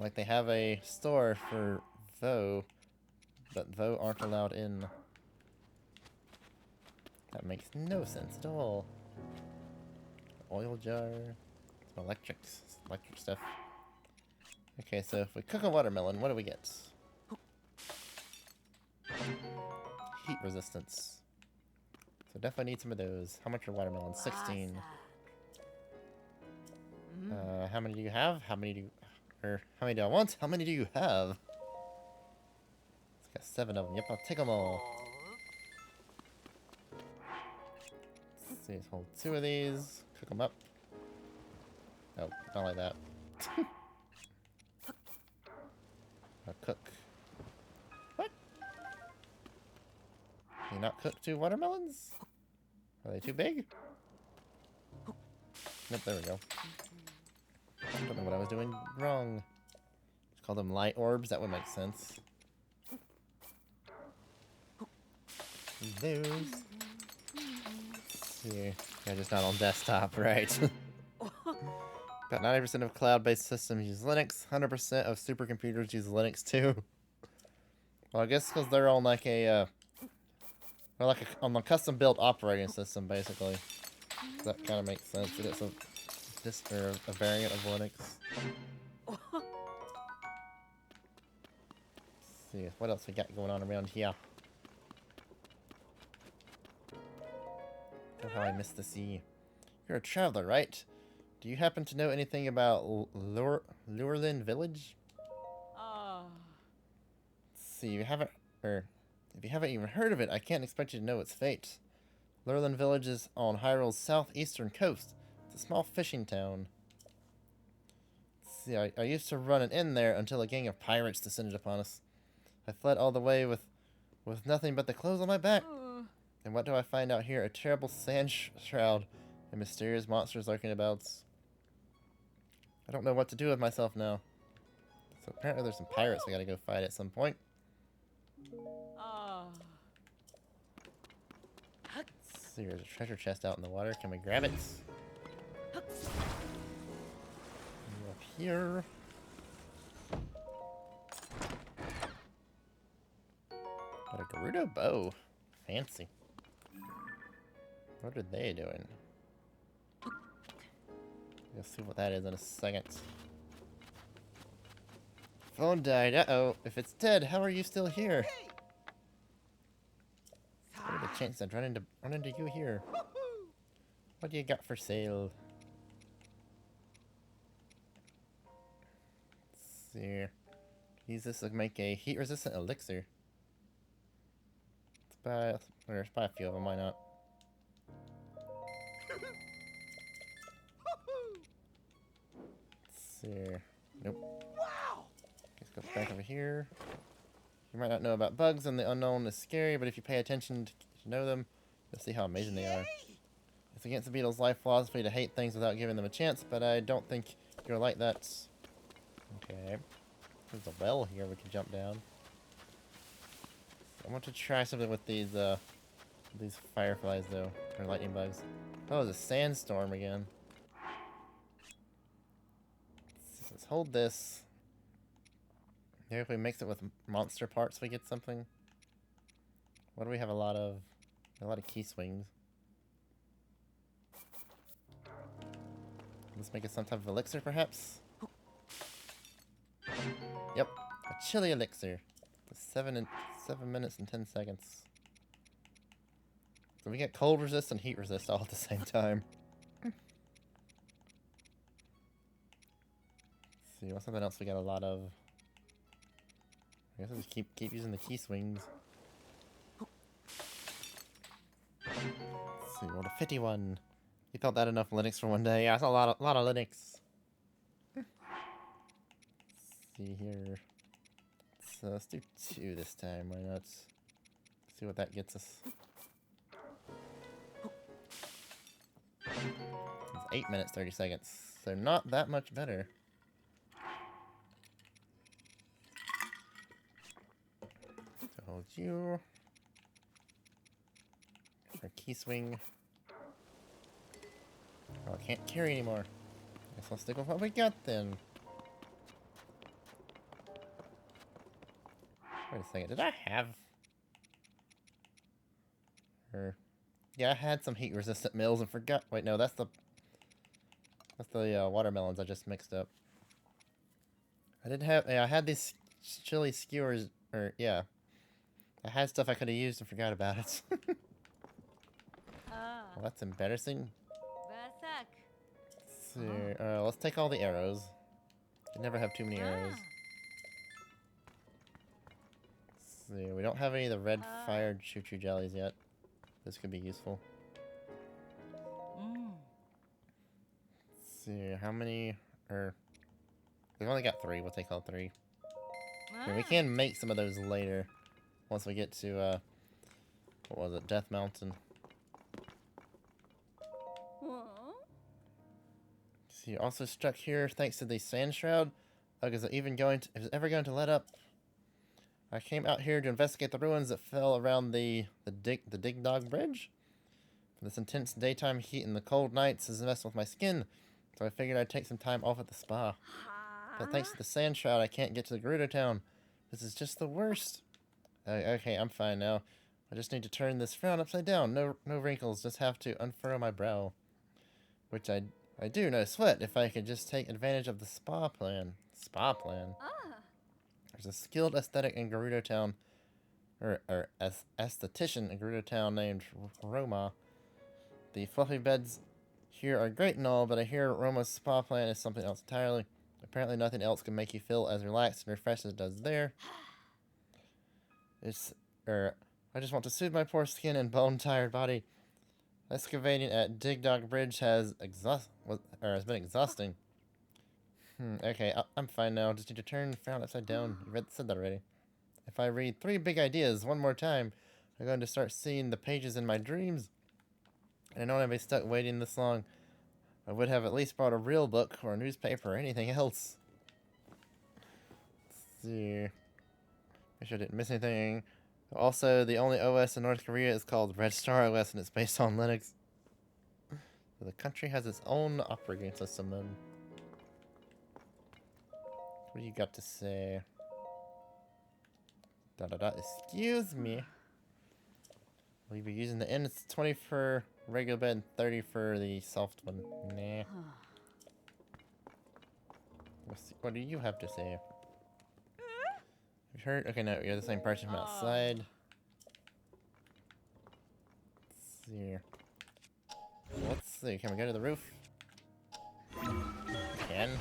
Like they have a store for Vo, but Vo aren't allowed in. That makes no sense at all. Oil jar, some electric stuff. Okay, so if we cook a watermelon, what do we get? Heat resistance. So definitely need some of those. How much are watermelons? 16. How many do you have? How many do I want? How many do you have? It's got 7 of them. Yep, I'll take them all. Let's see, let's hold 2 of these. Cook them up. Oh, not like that. I'll cook. What? Can you not cook 2 watermelons? Are they too big? Nope, there we go. I don't know what I was doing wrong. Just call them light orbs, that would make sense. Those. Yeah, just not on desktop, right? About 90% of cloud-based systems use Linux. 100% of supercomputers use Linux too. Well, I guess because they're on like a, on a custom-built operating system, basically. That kind of makes sense. It is a variant of Linux. Let's see, what else we got going on around here? Oh, how I missed the sea. You're a traveler, right? Do you happen to know anything about Lurelin Village? Let's see, if you haven't even heard of it, I can't expect you to know its fate. Lurelin Village is on Hyrule's southeastern coast. It's a small fishing town. Let's see, I used to run an inn there until a gang of pirates descended upon us. I fled all the way with nothing but the clothes on my back. And what do I find out here? A terrible sand shroud and mysterious monsters lurking about. I don't know what to do with myself now. So apparently there's some pirates we gotta go fight at some point. Let's see, there's a treasure chest out in the water. Can we grab it? Up here. Got a Gerudo bow. Fancy. What are they doing? We'll see what that is in a second. Phone died. Uh-oh. If it's dead, how are you still here? What are the chances I'd run into you here? What do you got for sale? Let's see. Use this to make a heat-resistant elixir. Let's buy a few of them. Why not? Let's see. Nope. Let's go back over here. You might not know about bugs, and the unknown is scary, but if you pay attention to know them, you'll see how amazing they are. It's against the Beatles' life philosophy to hate things without giving them a chance, but I don't think you're like that. Okay. There's a well here we can jump down. So I want to try something with these fireflies, though. Or lightning bugs. Oh, it's a sandstorm again. Let's hold this. Maybe if we mix it with monster parts, we get something. What do we have a lot of? A lot of key swings. Let's make it some type of elixir, perhaps? Yep, a chili elixir. 7 minutes and 10 seconds. So we get cold resist and heat resist all at the same time. Let's see, what's something else we got a lot of? I guess I'll just keep using the key swings. Let's see, rolled a 51. You thought that enough Linux for one day? Yeah, that's a lot of Linux. Let's see here. Let's do 2 this time. Why not? See what that gets us. It's 8 minutes 30 seconds. So not that much better. So hold you. Our key swing. Oh, I can't carry anymore. Guess I'll stick with what we got then. Wait a second. Did I have... Or... Yeah, I had some heat-resistant mills and forgot... Wait, no, that's the... That's the watermelons I just mixed up. I did have... Yeah, I had these chili skewers... Or, yeah. I had stuff I could have used and forgot about it. Well, that's embarrassing. Let's see. Let's take all the arrows. You never have too many arrows. Let's see. We don't have any of the red-fired choo-choo jellies yet. This could be useful. Let's see. How many... We've only got 3. We'll take all 3. Okay, we can make some of those later. Once we get to, what was it? Death Mountain. See, also stuck here thanks to the sand shroud. Is it ever going to let up? I came out here to investigate the ruins that fell around the Dig Dog Bridge. This intense daytime heat and the cold nights has messed with my skin, so I figured I'd take some time off at the spa. But thanks to the sand shroud, I can't get to the Gerudo town. This is just the worst. Okay, I'm fine now. I just need to turn this frown upside down. No wrinkles. Just have to unfurrow my brow. Which I do. No sweat. If I could just take advantage of the spa plan. Spa plan? There's a skilled aesthetic in Gerudo town. Or esthetician in Gerudo town named Roma. The fluffy beds here are great and all, but I hear Roma's spa plan is something else entirely. Apparently nothing else can make you feel as relaxed and refreshed as it does there. I just want to soothe my poor skin and bone-tired body. Excavating at Dig Dog Bridge has been exhausting. Okay, I'm fine now. Just need to turn frown upside down. You said that already. If I read 3 big ideas one more time, I'm going to start seeing the pages in my dreams. And I don't want to be stuck waiting this long. I would have at least brought a real book or a newspaper or anything else. Let's see. Make sure I didn't miss anything. Also, the only OS in North Korea is called Red Star OS, and it's based on Linux. So the country has its own operating system, then. What do you got to say? Excuse me. Will you be using the N? It's 20 for regular bed and 30 for the soft one. Nah. What do you have to say? You heard? Okay, no, you're the same person from outside. Let's see. Can we go to the roof? We can.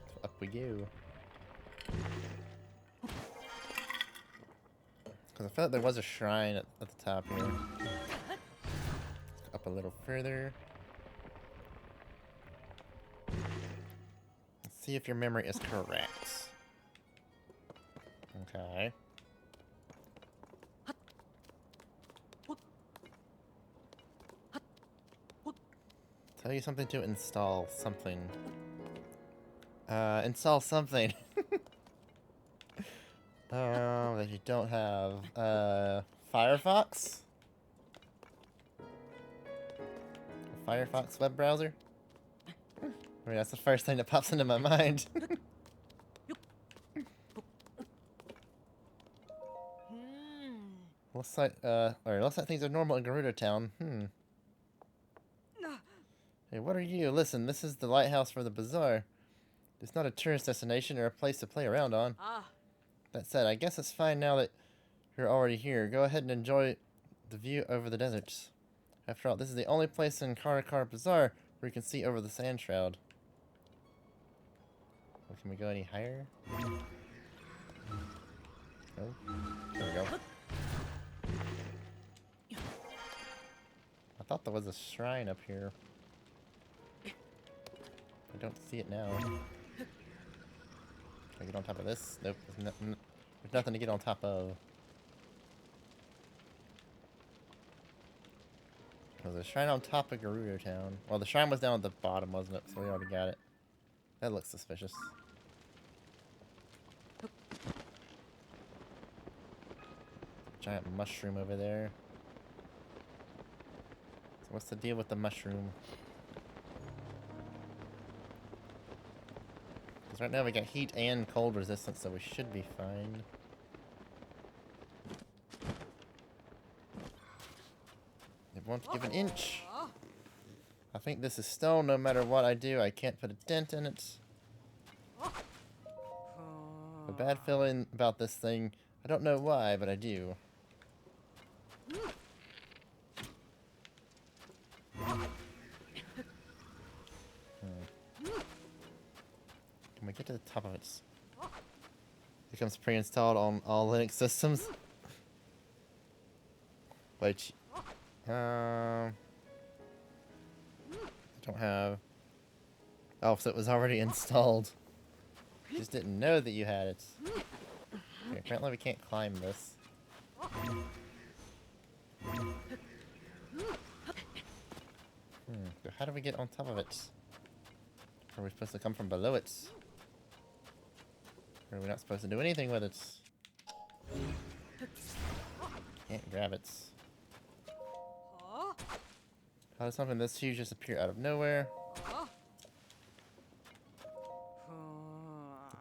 So up we go. Because I felt there was a shrine at the top here. Up a little further. Let's see if your memory is correct. Okay. Tell you something to install something. Install something. That you don't have. Firefox? A Firefox web browser? I mean, that's the first thing that pops into my mind. Looks like things are normal in Gerudo town. Hey, what are you? Listen, this is the lighthouse for the bazaar. It's not a tourist destination or a place to play around on. That said, I guess it's fine now that you're already here. Go ahead and enjoy the view over the deserts. After all, this is the only place in Karakar Bazaar where you can see over the sand shroud. Well, can we go any higher? No? There we go. I thought there was a shrine up here. I don't see it now. Can I get on top of this? Nope, there's nothing to get on top of. There's a shrine on top of Gerudo town. Well, the shrine was down at the bottom, wasn't it? So we already got it. That looks suspicious. Giant mushroom over there. So what's the deal with the mushroom? Because right now we got heat and cold resistance, so we should be fine. won't give an inch. I think this is stone. No matter what I do, I can't put a dent in it. A bad feeling about this thing. I don't know why, but I do. Can we get to the top of it? It comes pre-installed on all Linux systems. Which, I don't have. Oh, so it was already installed. Just didn't know that you had it. Okay, apparently we can't climb this. So how do we get on top of it? Are we supposed to come from below it? Or are we not supposed to do anything with it? Can't grab it. How does something this huge just appear out of nowhere?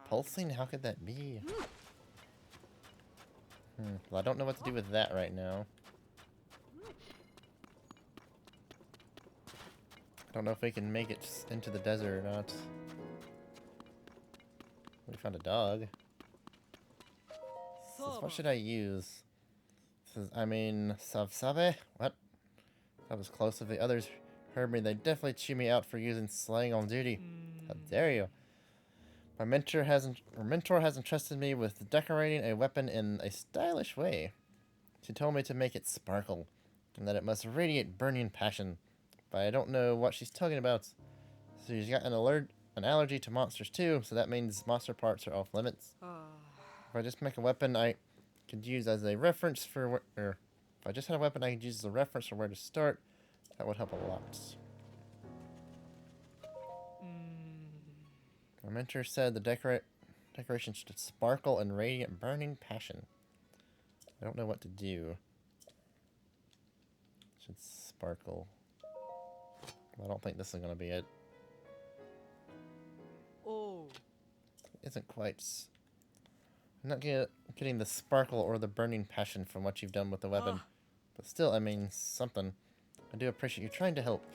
Pulsing? How could that be? Well, I don't know what to do with that right now. I don't know if we can make it into the desert or not. We found a dog. So what should I use? Says, I mean, Savsabe? What? That was close. If the others heard me, they'd definitely chew me out for using slang on duty. How dare you? My mentor hasn't trusted me with decorating a weapon in a stylish way. She told me to make it sparkle, and that it must radiate burning passion. But I don't know what she's talking about. So she's got an allergy to monsters too, so that means monster parts are off limits. If I just make a weapon I could use as a reference for if I just had a weapon I could use as a reference for where to start, that would help a lot. My mentor said the decoration should sparkle and radiate burning passion. I don't know what to do. It should sparkle. I don't think this is going to be it. It isn't quite. I'm not getting the sparkle or the burning passion from what you've done with the weapon. But still, I mean, something. I do appreciate you trying to help.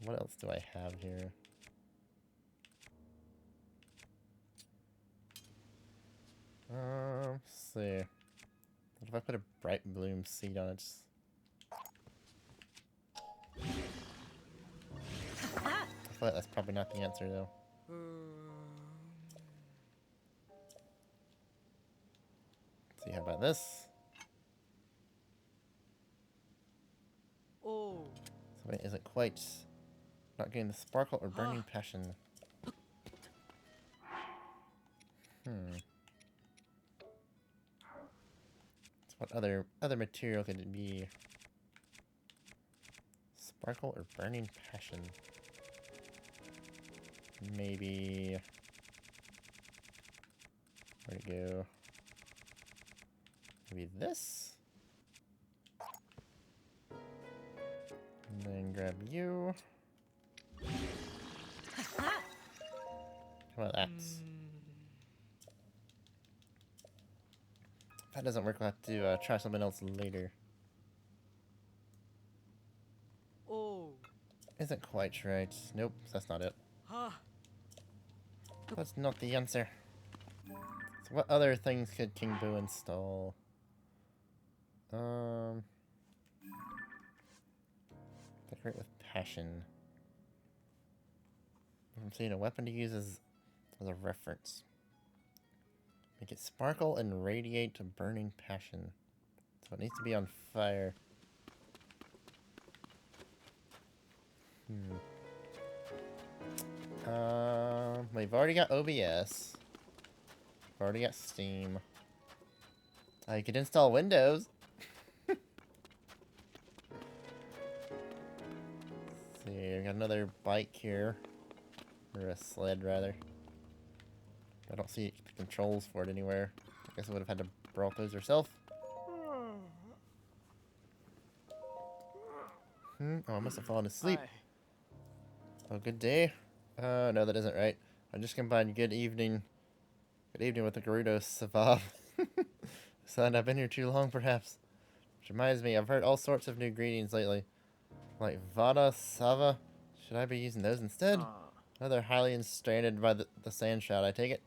What else do I have here? Let's see. What if I put a bright bloom seed on it? I feel like that's probably not the answer, though. Let's see, how about this? So it isn't quite not getting the sparkle or burning passion. So what other material could it be? Sparkle or burning passion? Maybe. Where'd it go? Maybe this? And then grab you. How about that? If that doesn't work, we'll have to try something else later. Isn't quite right. Nope, that's not it. That's not the answer. So what other things could King Boo install? Decorate with passion. I'm seeing a weapon to use as a reference. Make it sparkle and radiate burning passion. So it needs to be on fire. We've already got OBS. We've already got Steam. You could install Windows. Let's see, we got another bike here. Or a sled, rather. I don't see the controls for it anywhere. I guess I would have had to brawl those yourself. Oh, I must have fallen asleep. Oh, good day. No, that isn't right. I just combined good evening with the Gerudo Savab. Son, I've been here too long, perhaps. Which reminds me, I've heard all sorts of new greetings lately. Like Vada, Sava. Should I be using those instead? Another highly stranded by the sand shroud, I take it.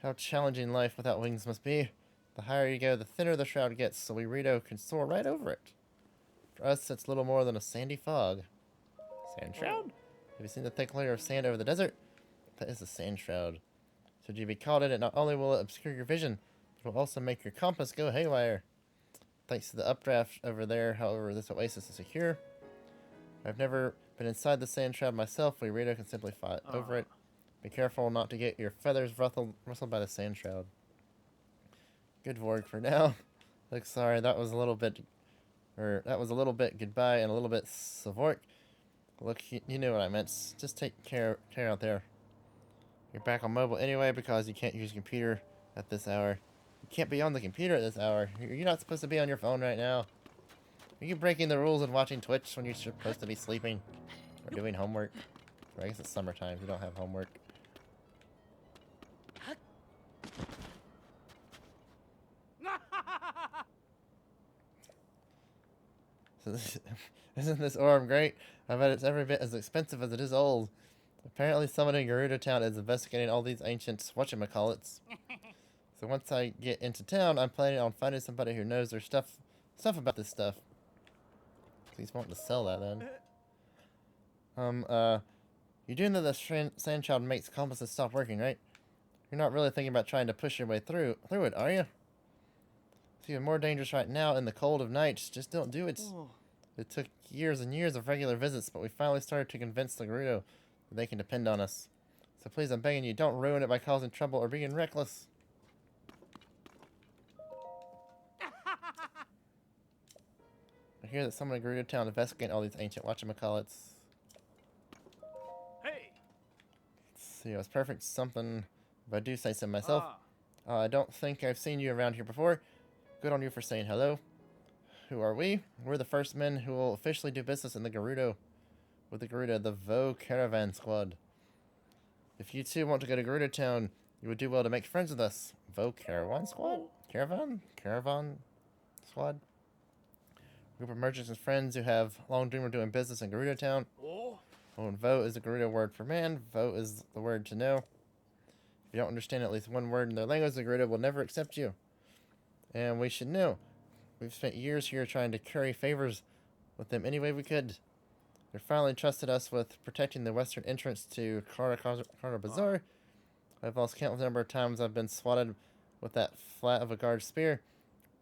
How challenging life without wings must be. The higher you go, the thinner the shroud gets, so we Rito can soar right over it. For us, it's little more than a sandy fog. Sand shroud? Have you seen the thick layer of sand over the desert? That is a sand shroud. Should you be caught in it, not only will it obscure your vision, but it will also make your compass go haywire. Thanks to the updraft over there, however, this oasis is secure. I've never been inside the sand shroud myself. We Rito can simply fly over it. Be careful not to get your feathers rustled by the sand shroud. Good work for now. Look, sorry, that was a little bit goodbye and a little bit Savork. Look, you knew what I meant. Just take care out there. You're back on mobile anyway because you can't use your computer at this hour. You can't be on the computer at this hour. You're not supposed to be on your phone right now. Are you breaking the rules and watching Twitch when you're supposed to be sleeping? Or doing homework? Or I guess it's summertime. You don't have homework. So isn't this orb great? I bet it's every bit as expensive as it is old. Apparently someone in Gerudo Town is investigating all these ancient whatchamacallits. So once I get into town, I'm planning on finding somebody who knows their stuff about this stuff. He's wanting to sell that then. You do know the sand child makes compasses stop working, right? You're not really thinking about trying to push your way through it, are you? It's even more dangerous right now in the cold of night. Just don't do it. It took years and years of regular visits, but we finally started to convince the Gerudo that they can depend on us. So please, I'm begging you, don't ruin it by causing trouble or being reckless. I hear that someone in Gerudo Town investigating all these ancient whatchamacallits. Hey! Let's see, I was perfect something, if I do say so myself. I don't think I've seen you around here before. Good on you for saying hello. Who are we? We're the first men who will officially do business in the Gerudo. With the Gerudo, the Vo Caravan Squad. If you two want to go to Gerudo Town, you would do well to make friends with us. Vo Caravan Squad? Caravan Squad? Group of merchants and friends who have long dreamed of doing business in Gerudo Town. And Vo is the Gerudo word for man. Vo is the word to know. If you don't understand at least one word in their language, the Gerudo will never accept you. And we should know. We've spent years here trying to curry favors with them any way we could. They finally trusted us with protecting the western entrance to Kara Bazaar. I've lost countless number of times I've been swatted with that flat of a guard's spear.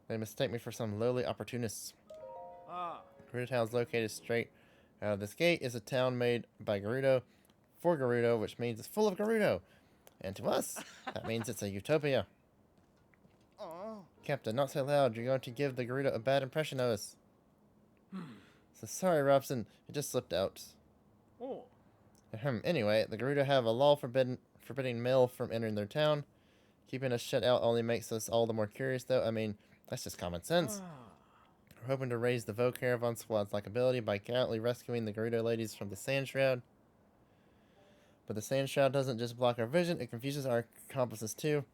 They mistake me for some lowly opportunists. Gerudo Town is located straight out of this gate. Is a town made by Gerudo for Gerudo, which means it's full of Gerudo. And to us, that means it's a utopia. Captain, not so loud. You're going to give the Gerudo a bad impression of us. So sorry, Robson. It just slipped out. Anyway, the Gerudo have a law forbidding mail from entering their town. Keeping us shut out only makes us all the more curious, though. I mean, that's just common sense. We're hoping to raise the Vo Caravan Squad's likability by gallantly rescuing the Gerudo ladies from the Sand Shroud. But the Sand Shroud doesn't just block our vision, it confuses our compasses too.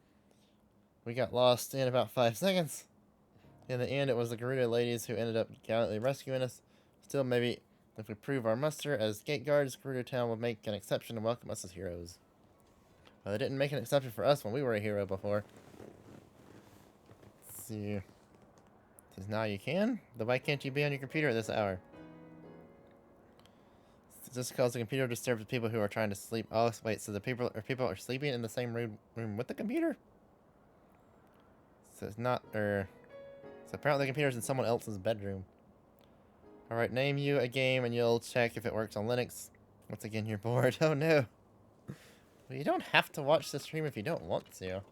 We got lost in about 5 seconds. In the end, it was the Gerudo ladies who ended up gallantly rescuing us. Still, maybe if we prove our muster as gate guards, Gerudo Town will make an exception and welcome us as heroes. Well, they didn't make an exception for us when we were a hero before. Let's see. Says now you can? Then why can't you be on your computer at this hour? It's just because the computer disturbs people who are trying to sleep. Oh, wait, so the people are sleeping in the same room with the computer? So it's not, so apparently the computer's in someone else's bedroom. Alright, name you a game and you'll check if it works on Linux. Once again, you're bored. Oh no. Well, you don't have to watch the stream if you don't want to.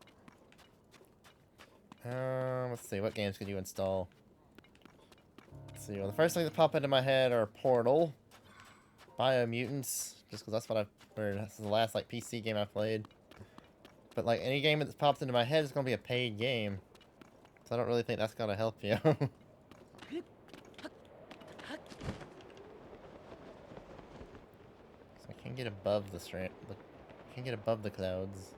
Let's see, what games could you install? Let's see, well, the first thing that pop into my head are Portal, Biomutants, just because that's what this is the last, like, PC game I played. But, like, any game that's popped into my head is going to be a paid game. So I don't really think that's going to help you. So I can't get above the clouds.